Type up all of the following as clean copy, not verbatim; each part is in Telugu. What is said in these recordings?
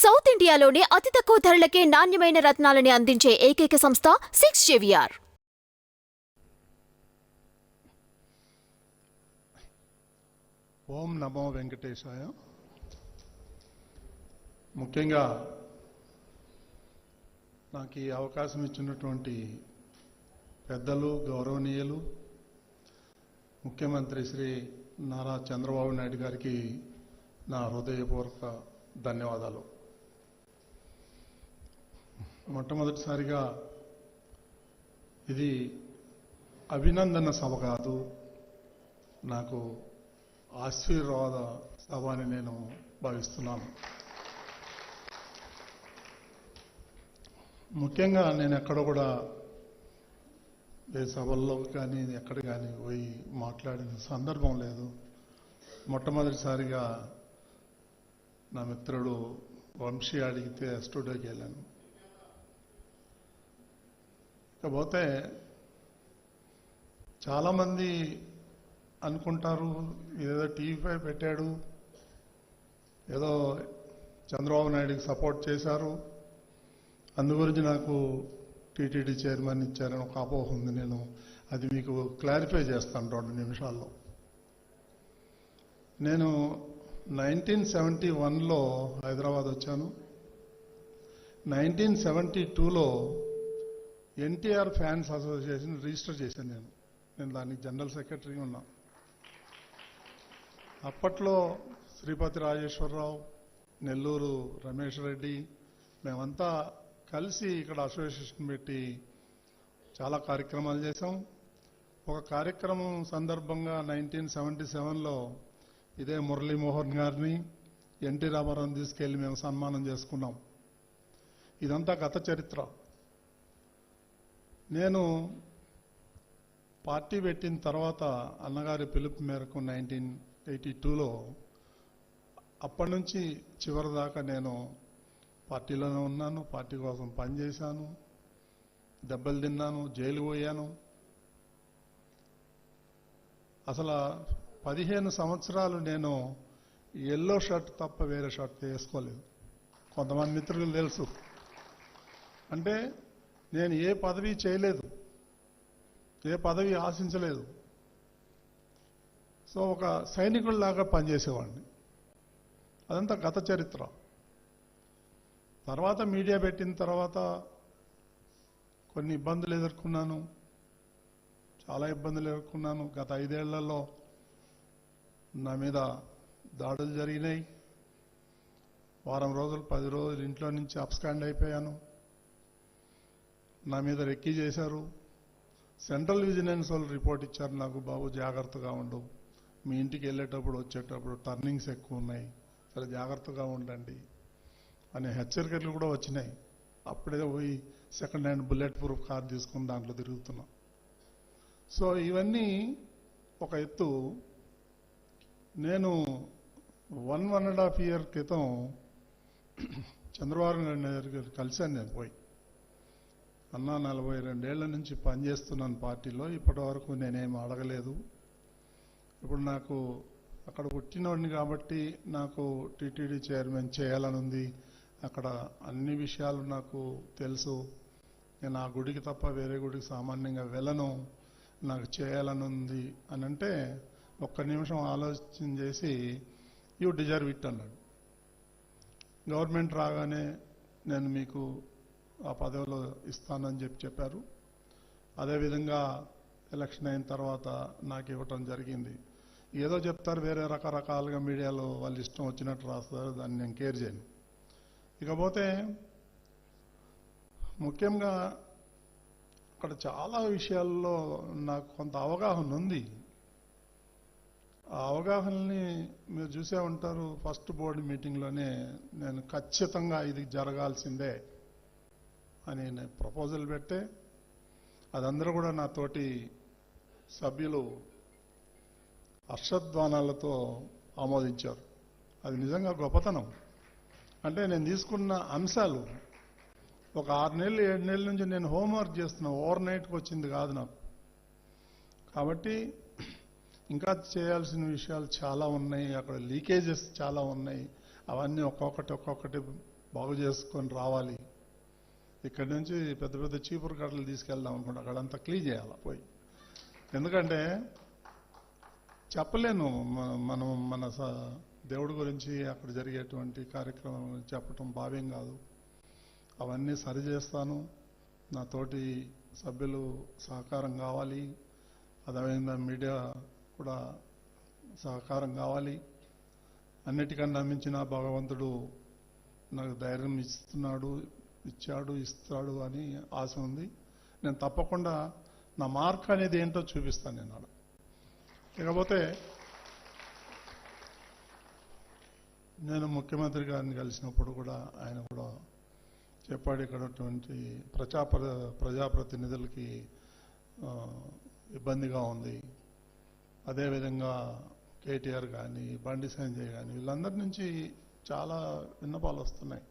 సౌత్ ఇండియాలోనే అతి తక్కువ ధరలకే నాణ్యమైన రత్నాలని అందించే ఏకైక సంస్థ 6 JVR. ఓం నమో వెంకటేశాయ. ముఖ్యంగా నాకు ఈ అవకాశం ఇచ్చినటువంటి పెద్దలు, గౌరవనీయులు ముఖ్యమంత్రి శ్రీ నారా చంద్రబాబు నాయుడు గారికి నా హృదయపూర్వక ధన్యవాదాలు. మొట్టమొదటిసారిగా ఇది అభినందన సభ కాదు, నాకు ఆశీర్వాద సభ అని నేను భావిస్తున్నాను. ముఖ్యంగా నేను ఎక్కడ కూడా ఏ సభల్లో కానీ ఎక్కడ కానీ పోయి మాట్లాడిన సందర్భం లేదు. మొట్టమొదటిసారిగా నా మిత్రుడు వంశీ అడిగితే స్టూడియోకి వెళ్ళాను. ఇకపోతే చాలామంది అనుకుంటారు ఏదో టీవీ పెట్టాడు, ఏదో చంద్రబాబు నాయుడికి సపోర్ట్ చేశారు, అందుగురించి నాకు టీటీడీ చైర్మన్ ఇచ్చారని ఒక అపోహ ఉంది. నేను అది మీకు క్లారిఫై చేస్తాను 2 నిమిషాల్లో. నేను 1971లో హైదరాబాద్ వచ్చాను. 1972లో ఎన్టీఆర్ ఫ్యాన్స్ అసోసియేషన్ రిజిస్టర్ చేశాను. నేను దానికి జనరల్ సెక్రటరీ ఉన్నా. అప్పట్లో శ్రీపతి రాజేశ్వరరావు, నెల్లూరు రమేష్ రెడ్డి, మేమంతా కలిసి ఇక్కడ అసోసియేషన్ పెట్టి చాలా కార్యక్రమాలు చేశాం. ఒక కార్యక్రమం సందర్భంగా 1977లో ఇదే మురళీమోహన్ గారిని, ఎన్టీ రామారావుని తీసుకెళ్లి మేము సన్మానం చేసుకున్నాం. ఇదంతా గత చరిత్ర. నేను పార్టీ పెట్టిన తర్వాత అన్నగారి పిలుపు మేరకు 1982లో అప్పటి నుంచి చివరి దాకా నేను పార్టీలోనే ఉన్నాను. పార్టీ కోసం పనిచేశాను, దెబ్బలు తిన్నాను, జైలు పోయాను. అసలు 15 సంవత్సరాలు నేను ఎల్లో షర్ట్ తప్ప వేరే షర్ట్ వేసుకోలేదు. కొంతమంది మిత్రులు తెలుసు. అంటే నేను ఏ పదవి చేయలేదు, ఏ పదవి ఆశించలేదు. సో ఒక సైనికుల్లాగా పనిచేసేవాడిని. అదంతా గత చరిత్ర. తర్వాత మీడియా పెట్టిన తర్వాత కొన్ని ఇబ్బందులు ఎదుర్కొన్నాను, చాలా ఇబ్బందులు ఎదుర్కొన్నాను. గత 5 ఏళ్లలో నా మీద దాడులు జరిగినాయి. వారం రోజులు 10 రోజులు ఇంట్లో నుంచి అబ్స్కాండ్ అయిపోయాను. నా మీద రెక్కీ చేశారు. సెంట్రల్ విజిలెన్స్ వాళ్ళు రిపోర్ట్ ఇచ్చారు నాకు, బాబు జాగ్రత్తగా ఉండు, మీ ఇంటికి వెళ్ళేటప్పుడు వచ్చేటప్పుడు టర్నింగ్స్ ఎక్కువ ఉన్నాయి, సరే జాగ్రత్తగా ఉండండి అనే హెచ్చరికలు కూడా వచ్చినాయి. అప్పుడే పోయి second hand bullet proof car తీసుకుని దాంట్లో తిరుగుతున్నాం. సో ఇవన్నీ ఒక ఎత్తు. నేను 1.5 year క్రితం చంద్రబాబు నాయుడు గారు కలిశాను. నేను పోయి, అన్నా 42 ఏళ్ల నుంచి పనిచేస్తున్నాను పార్టీలో, ఇప్పటి వరకు నేనేం అడగలేదు. ఇప్పుడు నాకు అక్కడ పుట్టినోడిని కాబట్టి నాకు టీటీడీ చైర్మన్ చేయాలని ఉంది. అక్కడ అన్ని విషయాలు నాకు తెలుసు. నేను ఆ గుడికి తప్ప వేరే గుడికి సామాన్యంగా వెళ్ళను, నాకు చేయాలని ఉంది అని అంటే 1 నిమిషం ఆలోచన చేసి యూ డిజర్వ్ ఇట్ అన్నాడు. గవర్నమెంట్ రాగానే నేను మీకు ఆ పదవిలో ఇస్తానని చెప్పారు. అదేవిధంగా ఎలక్షన్ అయిన తర్వాత నాకు ఇవ్వటం జరిగింది. ఏదో చెప్తారు, వేరే రకరకాలుగా మీడియాలో వాళ్ళు ఇష్టం వచ్చినట్టు రాస్తారు, దాన్ని నేను కేర్ చేయను. ఇకపోతే ముఖ్యంగా అక్కడ చాలా విషయాల్లో నాకు కొంత అవగాహన ఉంది. ఆ అవగాహనని మీరు చూసే ఉంటారు. ఫస్ట్ బోర్డు మీటింగ్లోనే నేను ఖచ్చితంగా ఇది జరగాల్సిందే అని నేను ప్రపోజల్ పెడితే అదందరూ కూడా నా తోటి సభ్యులు హర్షధ్వానాలతో ఆమోదించారు. అది నిజంగా గొప్పతనం. అంటే నేను తీసుకున్న అంశాలు ఒక 6 నెలలు 7 నెలల నుంచి నేను హోంవర్క్ చేస్తున్నా, ఓవర్ నైట్కి వచ్చింది కాదు నాకు. కాబట్టి ఇంకా చేయాల్సిన విషయాలు చాలా ఉన్నాయి, అక్కడ లీకేజెస్ చాలా ఉన్నాయి. అవన్నీ ఒక్కొక్కటి బాగు చేసుకొని రావాలి. ఇక్కడి నుంచి పెద్ద పెద్ద చీపురు కట్టలు తీసుకెళ్దాం అనుకుంటా, అక్కడంతా క్లీన్ చేయాలి పోయి. ఎందుకంటే చెప్పలేను మనం మన దేవుడి గురించి అక్కడ జరిగేటువంటి కార్యక్రమం చెప్పటం భావ్యం కాదు. అవన్నీ సరి చేస్తాను. నా తోటి సభ్యులు సహకారం కావాలి. అదేవిధంగా మీడియా కూడా సహకారం కావాలి. అన్నిటికన్నా మించిన భగవంతుడు నాకు ధైర్యం ఇచ్చాడు, ఇస్తాడు అని ఆశ ఉంది. నేను తప్పకుండా నా మార్క్ అనేది ఏంటో చూపిస్తాను నేను అలా. ఇకపోతే నేను ముఖ్యమంత్రి గారిని కలిసినప్పుడు కూడా ఆయన కూడా చెప్పాడు, ఇక్కడ ప్రజాప్రతినిధులకి ఇబ్బందిగా ఉంది. అదేవిధంగా కేటీఆర్ కానీ, బండి సంజయ్ కానీ, వీళ్ళందరి నుంచి చాలా విన్నపాలు వస్తున్నాయి.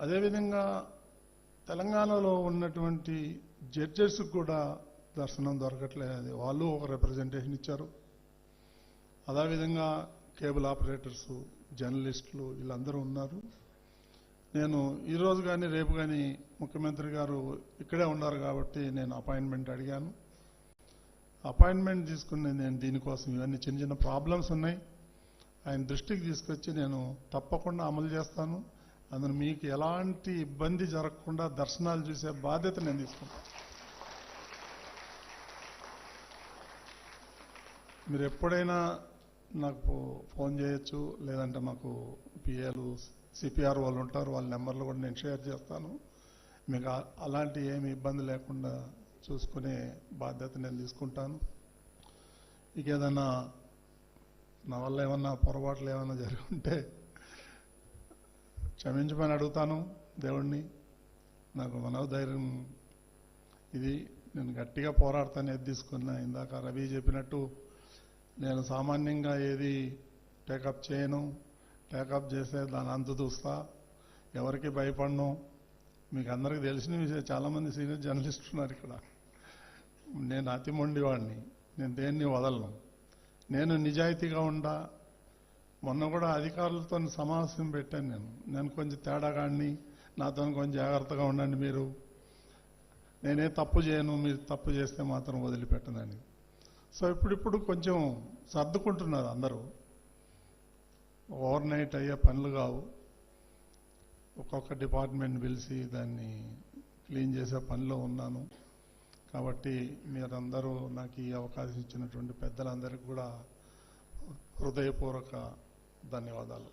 అదేవిధంగా తెలంగాణలో ఉన్నటువంటి జడ్జెస్ కూడా దర్శనం దొరకట్లేదు. వాళ్ళు ఒక రిప్రజెంటేషన్ ఇచ్చారు. అదేవిధంగా కేబుల్ ఆపరేటర్స్, జర్నలిస్టులు వీళ్ళందరూ ఉన్నారు. నేను ఈరోజు కానీ రేపు కానీ ముఖ్యమంత్రి గారు ఇక్కడే ఉన్నారు కాబట్టి నేను అపాయింట్మెంట్ అడిగాను. అపాయింట్మెంట్ తీసుకుని నేను దీనికోసం ఇవన్నీ చిన్న చిన్న ప్రాబ్లమ్స్ ఉన్నాయి, ఆయన దృష్టికి తీసుకొచ్చి నేను తప్పకుండా అమలు చేస్తాను. అందులో మీకు ఎలాంటి ఇబ్బంది జరగకుండా దర్శనాలు చూసే బాధ్యత నేను తీసుకుంటాను. మీరు ఎప్పుడైనా నాకు ఫోన్ చేయొచ్చు, లేదంటే మాకు పిఏలు, సిపిఆర్ వాళ్ళు ఉంటారు, వాళ్ళ నెంబర్లు కూడా నేను షేర్ చేస్తాను. మీకు అలాంటి ఏమి ఇబ్బంది లేకుండా చూసుకునే బాధ్యత నేను తీసుకుంటాను. ఇక ఏదన్నా నా వల్ల ఏమన్నా పొరపాట్లు ఏమన్నా జరిగి ఉంటే క్షమించమని అడుగుతాను దేవుణ్ణి. నాకు మనోధైర్యం ఇది, నేను గట్టిగా పోరాడతాను. ఏది తీసుకున్నా ఇందాక రవి చెప్పినట్టు నేను సామాన్యంగా ఏది టేకప్ చేయను. టేకప్ చేస్తే దాని అంతు చూస్తా, ఎవరికి భయపడను. మీకు అందరికీ తెలిసిన విషయం, చాలామంది సీనియర్ జర్నలిస్టులు ఉన్నారు ఇక్కడ. నేను అతి మొండివాడిని, నేను దేన్ని వదలను. నేను నిజాయితీగా ఉండా. మొన్న కూడా అధికారులతో సమావేశం పెట్టాను. నేను కొంచెం తేడాగాడిని, నాతో కొంచెం జాగ్రత్తగా ఉండండి మీరు, నేనే తప్పు చేయను, మీరు తప్పు చేస్తే మాత్రం వదిలిపెట్టనని. సో ఇప్పుడిప్పుడు కొంచెం సర్దుకుంటున్నారు అందరూ. ఓవర్ నైట్ అయ్యే పనులు కావు. ఒక్కొక్క డిపార్ట్మెంట్ పిలిచి దాన్ని క్లీన్ చేసే పనిలో ఉన్నాను. కాబట్టి మీరందరూ నాకు ఈ అవకాశం ఇచ్చినటువంటి పెద్దలందరికీ కూడా హృదయపూర్వక ధన్యవాదాలు.